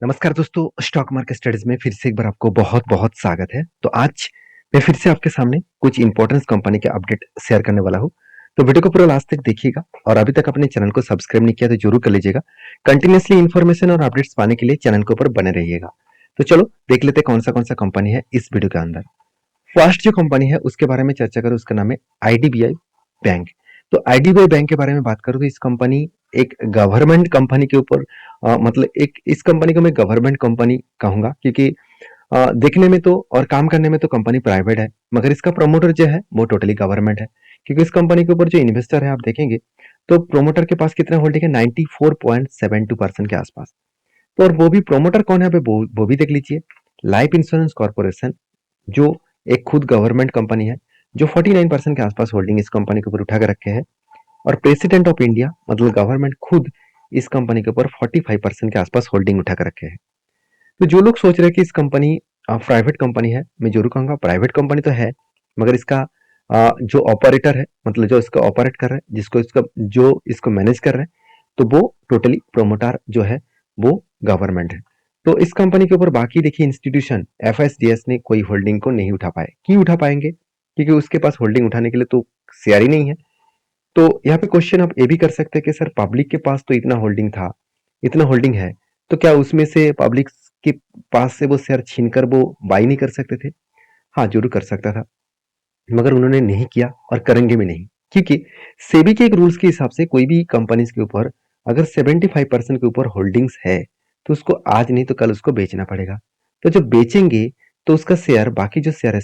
नमस्कार दोस्तों, stock market studies में फिर से एक बार आपको बहुत-बहुत स्वागत है। तो आज मैं फिर से आपके सामने कुछ इंपॉर्टेंट कंपनी के अपडेट शेयर करने वाला हूँ। तो वीडियो को पूरा लास्ट तक देखिएगा और अभी तक अपने चैनल को सब्सक्राइब नहीं किया तो जरूर कर लीजिएगा। कंटिन्यूअसली इन्फॉर्मेशन और अपडेट्स पाने के लिए चैनल के ऊपर बने रहिएगा। तो चलो देख लेते हैं कौन सा कंपनी है इस वीडियो के अंदर। फर्स्ट जो कंपनी है उसके बारे में चर्चा करूँ, उसका नाम है आईडीबीआई बैंक। तो आईडीबीआई बैंक के बारे में बात करूँ तो इस कंपनी एक गवर्नमेंट कंपनी के ऊपर मतलब एक इस कंपनी को मैं गवर्नमेंट कंपनी कहूंगा, क्योंकि देखने में तो और काम करने में तो कंपनी प्राइवेट है, मगर इसका प्रमोटर जो है वो टोटली गवर्नमेंट है। क्योंकि इस कंपनी के ऊपर जो इन्वेस्टर है आप देखेंगे तो प्रोमोटर के पास कितना होल्डिंग है, 94.72% के आसपास। तो और वो भी प्रोमोटर कौन है वो भी देख लीजिए, लाइफ इंश्योरेंस कॉर्पोरेशन, जो एक खुद गवर्नमेंट कंपनी है, जो 49% के आसपास होल्डिंग इस कंपनी के ऊपर उठा कर रखे हैं। और प्रेसिडेंट ऑफ इंडिया मतलब गवर्नमेंट खुद इस कंपनी के ऊपर 45% के आसपास होल्डिंग उठा कर रखे हैं। तो जो लोग सोच रहे हैं कि इस कंपनी प्राइवेट कंपनी है, मैं जरूर कहूंगा प्राइवेट कंपनी तो है, मगर इसका जो ऑपरेटर है मतलब जो इसको ऑपरेट कर रहे हैं, जिसको इसका जो इसको मैनेज कर रहे हैं, तो वो टोटली प्रोमोटर जो है वो गवर्नमेंट है। तो इस कंपनी के ऊपर बाकी देखिए इंस्टीट्यूशन एफएसडीएस ने कोई होल्डिंग को नहीं उठा पाए। क्यों उठा पाएंगे? क्योंकि उसके पास होल्डिंग उठाने के लिए तो शेयर ही नहीं है। तो यहाँ पे क्वेश्चन आप ये भी कर सकते हैं कि सर पब्लिक के पास तो इतना होल्डिंग था, इतना होल्डिंग है, तो क्या उसमें से पब्लिक के पास से वो शेयर छीनकर वो बाई नहीं कर सकते थे? हाँ, जरूर कर सकता था, मगर उन्होंने नहीं किया और करेंगे भी नहीं। क्योंकि सेबी के एक रूल्स के हिसाब से कोई भी कंपनीज के ऊपर अगर 75% के ऊपर होल्डिंग्स है तो उसको आज नहीं तो कल उसको बेचना पड़ेगा। तो जब बेचेंगे तो उसका शेयर बाकी जो शेयर है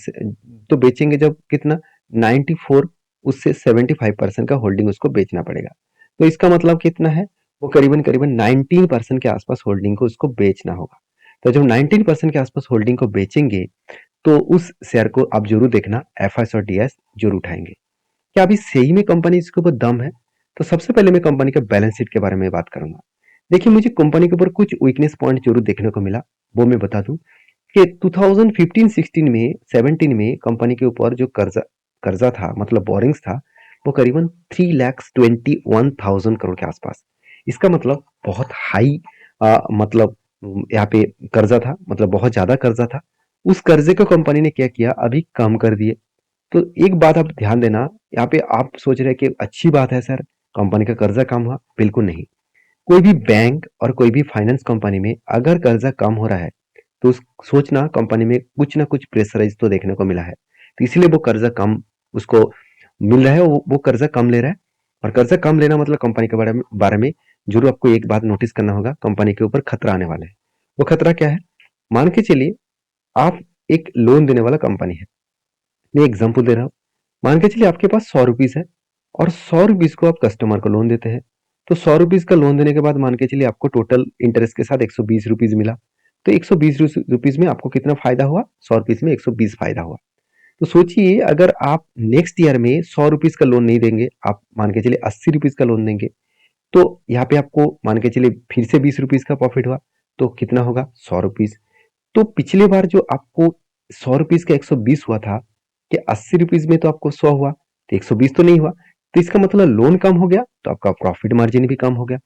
तो बेचेंगे जब कितना 94, उससे 75% का होल्डिंग उसको बेचना पड़ेगा। तो इसका मतलब कितना है, वो करीबन करीबन 19% के आसपास होल्डिंग को उसको बेचना होगा। तो जब 19% के आसपास होल्डिंग को बेचेंगे तो उस शेयर को आप जरूर देखना एफएस और डीएस जरूर उठाएंगे। क्या अभी सही में कंपनी इसके ऊपर दम है? तो सबसे पहले मैं कंपनी के बैलेंस शीट के बारे में बात करूंगा। देखिए, मुझे कंपनी के ऊपर कुछ वीकनेस पॉइंट जरूर देखने को मिला, वो मैं बता दूं कि 2015-16 में 17 में कंपनी के ऊपर जो कर्जा कर्जा था मतलब बोरिंग्स था, वो करीबन 3,21,000 करोड़ के आसपास। इसका मतलब बहुत हाई मतलब यहाँ पे कर्जा था, मतलब बहुत ज्यादा कर्जा था। उस कर्जे को कंपनी ने क्या किया, अभी कम कर दिए। तो एक बात आप ध्यान देना, यहाँ पे आप सोच रहे हैं कि अच्छी बात है सर कंपनी का कर्जा कम हुआ, बिल्कुल नहीं। कोई भी बैंक और कोई भी फाइनेंस कंपनी में अगर कर्जा कम हो रहा है तो सोचना कंपनी में कुछ ना कुछ प्रेशराइज तो देखने को मिला है, तो इसलिए वो कर्जा कम उसको मिल रहा है, वो कर्जा कम ले रहा है। और कर्जा कम लेना मतलब कंपनी के बारे में जरूर आपको एक बात नोटिस करना होगा, कंपनी के ऊपर खतरा आने वाला है। वो खतरा क्या है? मान के चलिए आप एक लोन देने वाला कंपनी है, मैं एग्जाम्पल दे रहा हूँ। मान के चलिए आपके पास 100 रुपीज है और 100 रुपीज को आप कस्टमर को लोन देते हैं। तो 100 रुपीज का लोन देने के बाद मान के चलिए आपको टोटल इंटरेस्ट के साथ 120 रुपीज मिला। तो 120 रुपीज में आपको कितना फायदा हुआ? 100 रुपीज में 120 फायदा हुआ। तो सोचिए अगर आप नेक्स्ट ईयर में 100 रुपीज का लोन नहीं देंगे, आप मान के चलिए 80 रुपीज का लोन देंगे, तो यहाँ पे आपको मान के चलिए फिर से 20 रुपीज का प्रॉफिट हुआ। तो कितना होगा? 100 रुपीज। तो पिछले बार जो आपको 100 रुपीज का 120 हुआ था, कि 80 रुपीज में तो आपको 100 हुआ, तो 120 तो नहीं हुआ। तो इसका मतलब लोन कम हो गया तो आपका प्रॉफिट मार्जिन भी कम हो गया।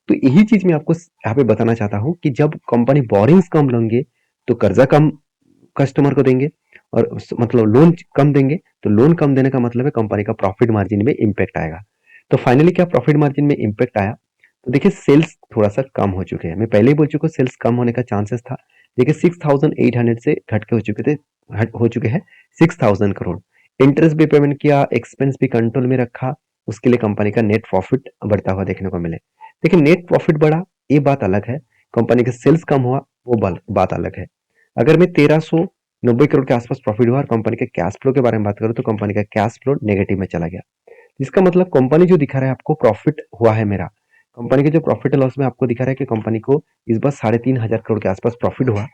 तो यही चीज मैं आपको यहाँ पे बताना चाहता हूँ कि जब कंपनी बोरिंग्स कम लेंगे तो कर्जा कम कस्टमर को देंगे, और मतलब लोन कम देंगे तो लोन कम देने का मतलब है कंपनी का प्रॉफिट मार्जिन में इम्पैक्ट आएगा। तो फाइनली क्या प्रॉफिट मार्जिन में इम्पैक्ट आया? तो देखिए सेल्स थोड़ा सा कम हो चुके हैं, मैं पहले ही बोल चुका हूँ सेल्स कम होने का चांसेस था। देखिए 6,800 से घट के हो चुके हैं 6,000 करोड़। इंटरेस्ट भी पेमेंट किया, एक्सपेंस भी कंट्रोल में रखा, उसके लिए कंपनी का नेट प्रॉफिट बढ़ता हुआ देखने को मिले। देखिए नेट प्रॉफिट बढ़ा ये बात अलग है, कंपनी का सेल्स कम हुआ वो बात अलग है। अगर मैं 1,390 करोड़ के आसपास प्रॉफिट हुआ और कंपनी के कैश फ्लो के बारे में बात करूं तो कंपनी का कैश फ्लो नेगेटिव में चला गया। इसका मतलब कंपनी जो दिखा रहा है आपको प्रॉफिट हुआ है मेरा, कंपनी के जो प्रॉफिट लॉस में आपको दिखा रहा है कि कंपनी को इस बार 3,500 करोड़ के आसपास प्रॉफिट हुआ,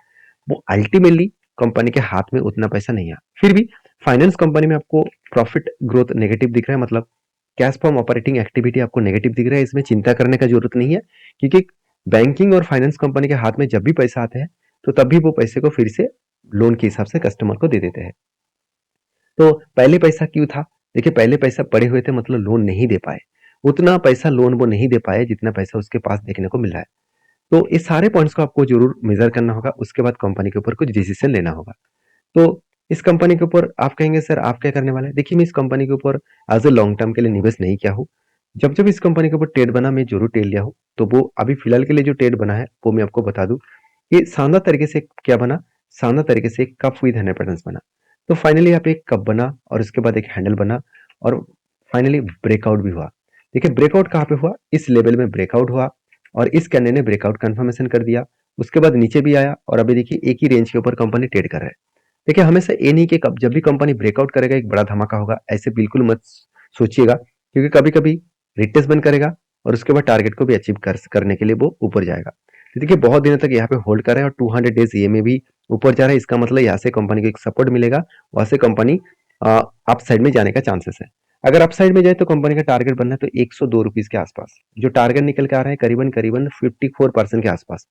वो अल्टीमेटली कंपनी के हाथ में उतना पैसा नहीं आया। फिर भी फाइनेंस कंपनी में आपको प्रॉफिट ग्रोथ नेगेटिव दिख रहा है, मतलब कैश फ्रॉम ऑपरेटिंग एक्टिविटी आपको नेगेटिव दिख रहा है, इसमें चिंता करने का जरूरत नहीं है। क्योंकि बैंकिंग और फाइनेंस कंपनी के हाथ में जब भी पैसा आते हैं तो तब भी वो पैसे को फिर से लोन के हिसाब से कस्टमर को दे देते हैं। तो पहले पैसा क्यों था? देखिए पहले पैसा पड़े हुए थे मतलब लोन नहीं दे पाए, उतना पैसा लोन वो नहीं दे पाए जितना पैसा उसके पास देखने को मिल रहा है। तो इस सारे पॉइंट्स को आपको ज़रूर मेज़र करना होगा, उसके बाद कंपनी के ऊपर कुछ डिसीज़न लेना होगा। तो इस कंपनी के ऊपर आप कहेंगे सर आप क्या करने वाले हैं? देखिए मैं इस कंपनी के ऊपर एज़ अ लॉन्ग टर्म के लिए निवेश नहीं किया हूँ। जब-जब इस कंपनी के ऊपर ट्रेड बना मैं ज़रूर ट्रेड लिया हूँ। तो वो अभी फ़िलहाल के लिए जो ट्रेड बना है वो मैं आपको बता दूँ कि शानदार तरीके से क्या बना, शानदार तरीके से एक कप विद 100% बना। तो फाइनली यहाँ पे एक कप बना और उसके बाद एक हैंडल बना और फाइनली ब्रेकआउट भी हुआ। देखिए ब्रेकआउट कहाँ पे हुआ? इस लेवल में ब्रेकआउट हुआ और इस कैंडल ने ब्रेकआउट कन्फर्मेशन कर दिया। उसके बाद नीचे भी आया और अभी देखिए एक ही रेंज के ऊपर कंपनी ट्रेड कर रहा है। देखिए हमेशा ये नहीं कि कब जब भी कंपनी ब्रेकआउट करेगा एक बड़ा धमाका होगा, ऐसे बिल्कुल मत सोचिएगा क्योंकि कभी-कभी रिट्रेसमेंट बंद करेगा और उसके बाद टारगेट को भी अचीव करने के लिए वो ऊपर जाएगा। तो देखिए बहुत दिनों तक यहाँ पे होल्ड कर रहा है और 200 डेज ईएमए भी ऊपर जा रहा है। इसका मतलब यहाँ से कंपनी को एक सपोर्ट मिलेगा, वहाँ से कंपनी अप साइड में जाने का चांसेस है। अगर अप साइड में जाए तो कंपनी का टारगेट बनना है तो 102 रुपीज के आसपास, जो टारगेट निकल के आ रहा है करीबन करीबन 54% के आसपास।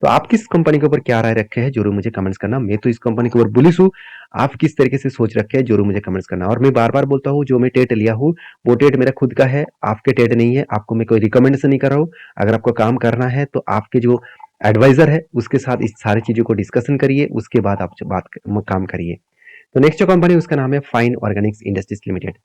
तो आप किस कंपनी के ऊपर क्या राय रखे हैं जरूर मुझे कमेंट्स करना। मैं तो इस कंपनी के ऊपर बुलिश हूँ। आप किस तरीके से सोच रखे हैं जरूर मुझे कमेंट्स करना। और मैं बार बार बोलता हूँ जो मैं टेट लिया हूँ वो टेट मेरा खुद का है, आपके टेट नहीं है। आपको मैं कोई रिकमेंडेशन नहीं कर रहा हूँ। अगर आपको काम करना है तो आपके जो एडवाइजर है उसके साथ इस सारी चीजों को डिस्कशन करिए, उसके बाद आप काम करिए। तो नेक्स्ट जो कंपनी उसका नाम है फाइन ऑर्गेनिक्स इंडस्ट्रीज लिमिटेड।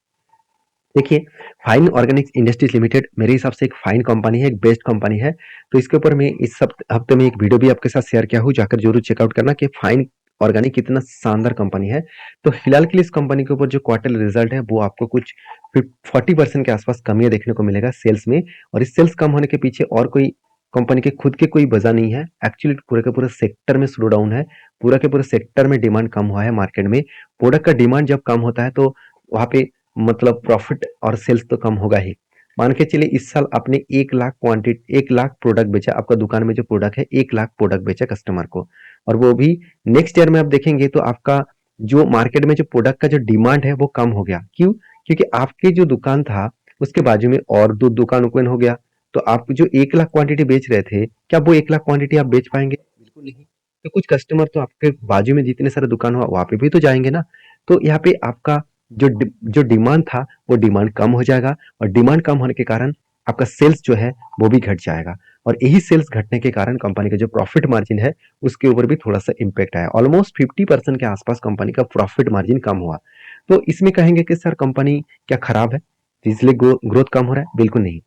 देखिए फाइन ऑर्गेनिक्स इंडस्ट्रीज लिमिटेड मेरे हिसाब से एक फाइन कंपनी है, एक बेस्ट कंपनी है। तो इसके ऊपर मैं इस हफ्ते में एक वीडियो भी आपके साथ शेयर किया हूँ, जाकर जरूर चेकआउट करना कि फाइन ऑर्गेनिक कितना शानदार कंपनी है। तो फिलहाल के लिए इस कंपनी के ऊपर जो क्वार्टर रिजल्ट है वो आपको कुछ 40% के आसपास कमियां देखने को मिलेगा सेल्स में। और इस सेल्स कम होने के पीछे और कोई कंपनी के खुद के कोई वजह नहीं है। एक्चुअली पूरे के पूरे सेक्टर में स्लो डाउन है, पूरा के पूरे सेक्टर में डिमांड कम हुआ है। मार्केट में प्रोडक्ट का डिमांड जब कम होता है तो वहां पे मतलब प्रॉफिट और सेल्स तो कम होगा ही। मान के चलिए इस साल आपने 1 लाख प्रोडक्ट बेचा, आपका दुकान में जो प्रोडक्ट है 1 लाख प्रोडक्ट बेचा कस्टमर को, और वो भी नेक्स्ट ईयर में आप देखेंगे तो आपका जो मार्केट में जो प्रोडक्ट का जो डिमांड है वो कम हो गया। क्यों? क्योंकि आपके जो दुकान था उसके बाजू में और दो दुकान ओपन हो गया। तो आप जो 1 लाख क्वांटिटी बेच रहे थे, क्या वो 1 लाख क्वांटिटी आप बेच पाएंगे? बिल्कुल नहीं। तो कुछ कस्टमर तो आपके बाजू में जितने सारे दुकान हुआ वहां पे भी तो जाएंगे ना। तो यहाँ पे आपका जो डिमांड था वो डिमांड कम हो जाएगा और डिमांड कम होने के कारण आपका सेल्स जो है वो भी घट जाएगा। और यही सेल्स घटने के कारण कंपनी का जो प्रॉफिट मार्जिन है उसके ऊपर भी थोड़ा सा इम्पैक्ट आया। ऑलमोस्ट 50% के आसपास कंपनी का प्रॉफिट मार्जिन कम हुआ। तो इसमें कहेंगे कि सर कंपनी क्या खराब है तो इसलिए ग्रोथ कम हो रहा है? बिल्कुल नहीं।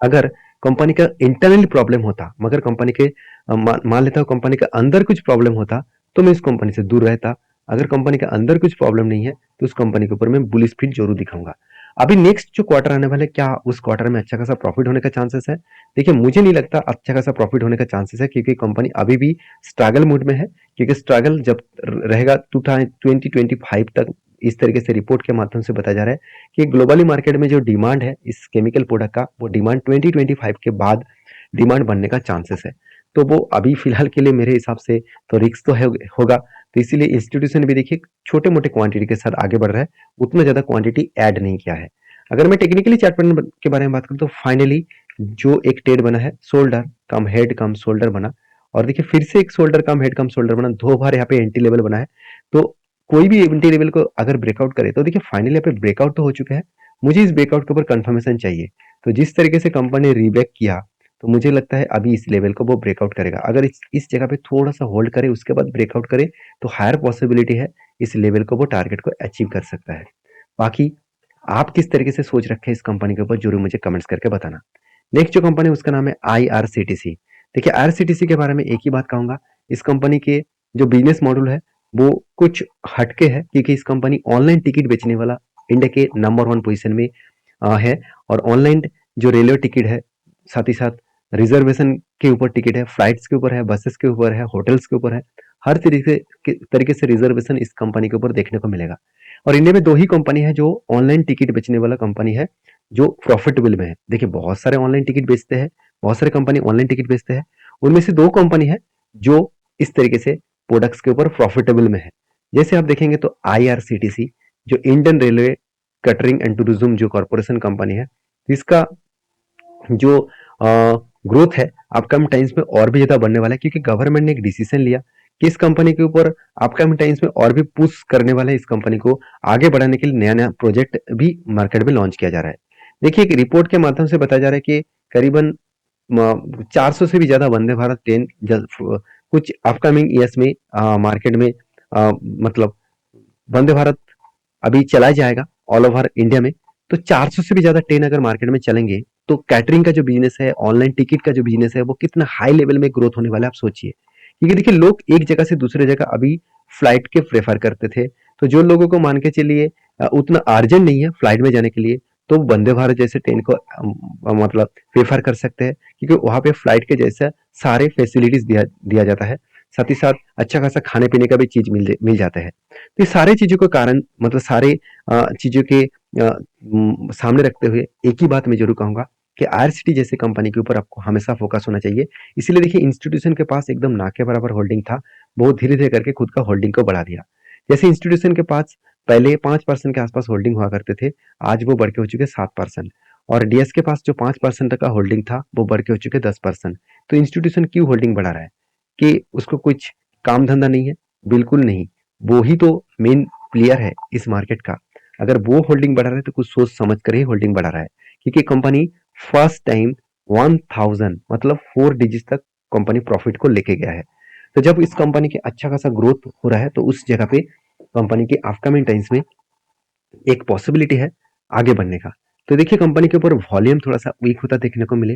अगर कंपनी का इंटरनल प्रॉब्लम होता, मगर कंपनी के मान लेता हूँ कंपनी के अंदर कुछ प्रॉब्लम होता तो मैं इस कंपनी से दूर रहता। अगर कंपनी के अंदर कुछ प्रॉब्लम नहीं है तो उस कंपनी के ऊपर मैं बुलिश फील जरूर दिखाऊंगा। अभी नेक्स्ट जो क्वार्टर आने वाला है क्या उस क्वार्टर में अच्छा खासा प्रॉफिट होने का चांसेस है? देखिए मुझे नहीं लगता अच्छा खासा प्रॉफिट होने का चांसेस है, क्योंकि कंपनी अभी भी स्ट्रगल मूड में है। क्योंकि स्ट्रगल जब रहेगा 2025 तक, इस तरीके से रिपोर्ट के माध्यम से बताया जा रहा है कि ग्लोबली मार्केट में जो डिमांड है इस केमिकल प्रोडक्ट का वो डिमांड 2025 के बाद डिमांड बनने का चांसेस है। तो वो अभी फिलहाल के लिए मेरे हिसाब से तो रिस्क तो होगा। तो इसीलिए इंस्टीट्यूशन भी देखिए छोटे मोटे क्वांटिटी के साथ आगे बढ़ रहा है, उतना ज्यादा क्वांटिटी ऐड नहीं किया है। अगर मैं टेक्निकली चार्ट पैटर्न के बारे में बात करूं तो फाइनली जो एक ट्रेड बना है शोल्डर कम हेड कम शोल्डर बना, और देखिए फिर से एक शोल्डर कम हेड कम शोल्डर बना, दो बार यहाँ पे एंटी लेवल बना है। तो कोई भी एंटी लेवल को अगर ब्रेकआउट करे तो देखिए फाइनली यहाँ पे ब्रेकआउट तो हो चुका है। मुझे इस ब्रेकआउट के ऊपर कंफर्मेशन चाहिए। तो जिस तरीके से कंपनी ने रीबैक किया तो मुझे लगता है अभी इस लेवल को वो ब्रेकआउट करेगा। अगर इस जगह पे थोड़ा सा होल्ड करे उसके बाद ब्रेकआउट करे तो हायर पॉसिबिलिटी है इस लेवल को वो टारगेट को अचीव कर सकता है। बाकी आप किस तरीके से सोच रखे हैं इस कंपनी के ऊपर जरूर मुझे कमेंट्स करके बताना। नेक्स्ट जो कंपनी है उसका नाम है आईआरसीटीसी। देखिए आईआरसीटीसी के बारे में एक ही बात कहूंगा, इस कंपनी के जो बिजनेस मॉडल है वो कुछ हटके है, क्योंकि इस कंपनी ऑनलाइन टिकट बेचने वाला इंडिया के नंबर 1 पोजीशन में है। और ऑनलाइन जो रेलवे टिकट है, साथ ही साथ रिजर्वेशन के ऊपर टिकट है, फ्लाइट्स के ऊपर है, बसेस के ऊपर है, होटल्स के ऊपर है, हर तरीके से रिजर्वेशन इस कंपनी के ऊपर देखने को मिलेगा। और इंडिया में दो ही कंपनी है जो ऑनलाइन टिकट बेचने वाला कंपनी है जो प्रॉफिटेबल में है। देखिए बहुत सारे ऑनलाइन टिकट बेचते हैं, बहुत सारे कंपनी ऑनलाइन टिकट बेचते हैं, उनमें से दो कंपनी है जो इस तरीके से प्रोडक्ट्स के ऊपर प्रॉफिटेबल में है। जैसे आप देखेंगे तो आईआरसीटीसी जो Indian railway catering and tourism जो कॉर्पोरेशन कंपनी है, इसका जो ग्रोथ है अपकमिंग टाइम्स में और भी ज्यादा बढ़ने वाला है, क्योंकि गवर्नमेंट ने एक डिसीजन लिया कि इस कंपनी के ऊपर अपकमिंग टाइम्स में और भी पुश करने वाला है। इस कंपनी को आगे बढ़ाने के लिए नया नया प्रोजेक्ट भी मार्केट में लॉन्च किया जा रहा है। देखिए एक रिपोर्ट के माध्यम से बताया जा रहा है कि करीबन 400 से भी ज़्यादा वंदे भारत ट्रेन कुछ अपकमिंग ईयर्स में मार्केट में मतलब वंदे भारत अभी चला जाएगा ऑल ओवर इंडिया में। तो 400 से भी ज़्यादा ट्रेन अगर मार्केट में चलेंगे तो कैटरिंग का जो बिजनेस है, ऑनलाइन टिकट का जो बिजनेस है, वो कितना हाई लेवल में ग्रोथ होने वाला है आप सोचिए। क्योंकि देखिए लोग एक जगह से दूसरे जगह अभी फ्लाइट के प्रेफर करते थे, तो जो लोगों को मान के चलिए उतना अर्जेंट नहीं है फ्लाइट में जाने के लिए, तो वंदे भारत जैसे ट्रेन को मतलब प्रेफर कर सकते हैं, क्योंकि वहाँ पे फ्लाइट के जैसा सारे फैसिलिटीज दिया दिया जाता है। साथ ही साथ अच्छा खासा खाने पीने का भी चीज मिल जाता है। तो ये सारे चीजों के कारण मतलब सारे चीजों के सामने रखते हुए एक ही बात मैं जरूर कहूंगा कि आईआरसीटी जैसे कंपनी के ऊपर आपको हमेशा फोकस होना चाहिए। इसीलिए देखिए इंस्टीट्यूशन के पास एकदम ना के बराबर होल्डिंग था, बहुत धीरे धीरे करके खुद का होल्डिंग को बढ़ा दिया। जैसे इंस्टीट्यूशन के पास पहले 5% के आसपास होल्डिंग हुआ करते थे, आज वो बढ़ के हो चुके 7%। और डीएस के पास जो 5% का होल्डिंग था वो बढ़ के हो चुके 10%। तो इंस्टीट्यूशन क्यों होल्डिंग बढ़ा रहा है? कि उसको कुछ काम धंधा नहीं है? बिल्कुल नहीं। वो ही तो मेन प्लेयर है इस मार्केट का। अगर वो होल्डिंग बढ़ा रहा है तो कुछ सोच समझ कर ही होल्डिंग बढ़ा रहा है, क्योंकि कंपनी फर्स्ट टाइम 1000 मतलब 4 डिजिट तक कंपनी प्रॉफिट को लेके गया है। तो जब इस कंपनी के अच्छा खासा ग्रोथ हो रहा है तो उस जगह पे कंपनी के अपकमिंग टाइम्स में एक पॉसिबिलिटी है आगे बढ़ने का। तो देखिए कंपनी के ऊपर वॉल्यूम थोड़ा सा वीक होता देखने को मिले।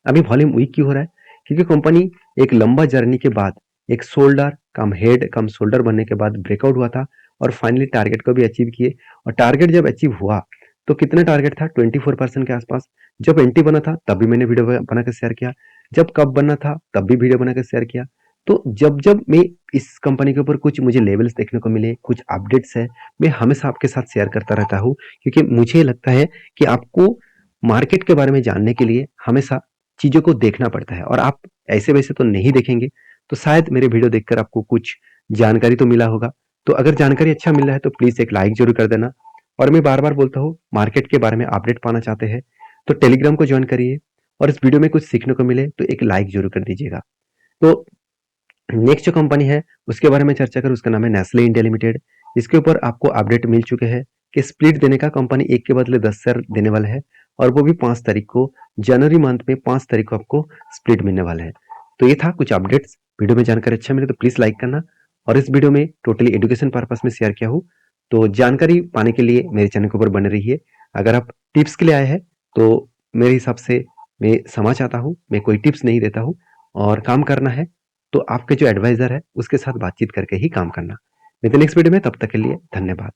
अभी वॉल्यूम वीक क्यों हो रहा है? क्योंकि कंपनी एक लंबा जर्नी के बाद एक शोल्डर कम हेड कम शोल्डर बनने के बाद ब्रेकआउट हुआ था और फाइनली टारगेट को भी अचीव किए। और टारगेट जब अचीव हुआ तो कितना टारगेट था? 24% के आसपास। जब एंटी बना था तब भी मैंने वीडियो बना के शेयर किया, जब कब बना था तब भी वीडियो बना के शेयर किया। तो जब जब मैं इस कंपनी के ऊपर कुछ मुझे लेवल्स देखने को मिले, कुछ अपडेट्स है, मैं हमेशा आपके साथ शेयर करता रहता हूँ, क्योंकि मुझे लगता है कि आपको मार्केट के बारे में जानने के लिए हमेशा चीज़ों को देखना पड़ता है, और आप ऐसे वैसे तो नहीं देखेंगे, तो शायद मेरे वीडियो देखकर आपको कुछ जानकारी तो मिला होगा। तो अगर जानकारी अच्छा मिल रहा है तो प्लीज़ एक लाइक ज़रूर कर देना। और मैं बार-बार बोलता हूँ, मार्केट के बारे में अपडेट पाना चाहते हैं, तो टेलीग्राम को जॉइन करिए और इस वीडियो में कुछ सीखने को मिले तो एक लाइक ज़रूर कर दीजिएगा। तो नेक्स्ट जो कंपनी है उसके बारे में चर्चा करें, उसका नाम है नेस्ले इंडिया लिमिटेड। इसके ऊपर आपको अपडेट मिल चुके हैं कि स्प्लिट देने का कंपनी 1 के बदले 10 शेयर देने वाला है, और वो भी 5 तारीख को, जनवरी मंथ में 5 तारीख को आपको स्प्लिट मिलने वाला है। तो ये था कुछ अपडेट्स। वीडियो में जानकारी अच्छा मिले तो प्लीज़ लाइक करना, और इस वीडियो में टोटली एजुकेशन पर्पस में शेयर किया हूँ। तो जानकारी पाने के लिए मेरे चैनल के ऊपर बने रहिए। अगर आप टिप्स के लिए आए हैं तो मेरे हिसाब से मैं क्षमा चाहता हूँ, मैं कोई टिप्स नहीं देता हूँ। और काम करना है तो आपके जो एडवाइजर है उसके साथ बातचीत करके ही काम करना। मिलते हैं नेक्स्ट वीडियो में, तब तक के लिए धन्यवाद।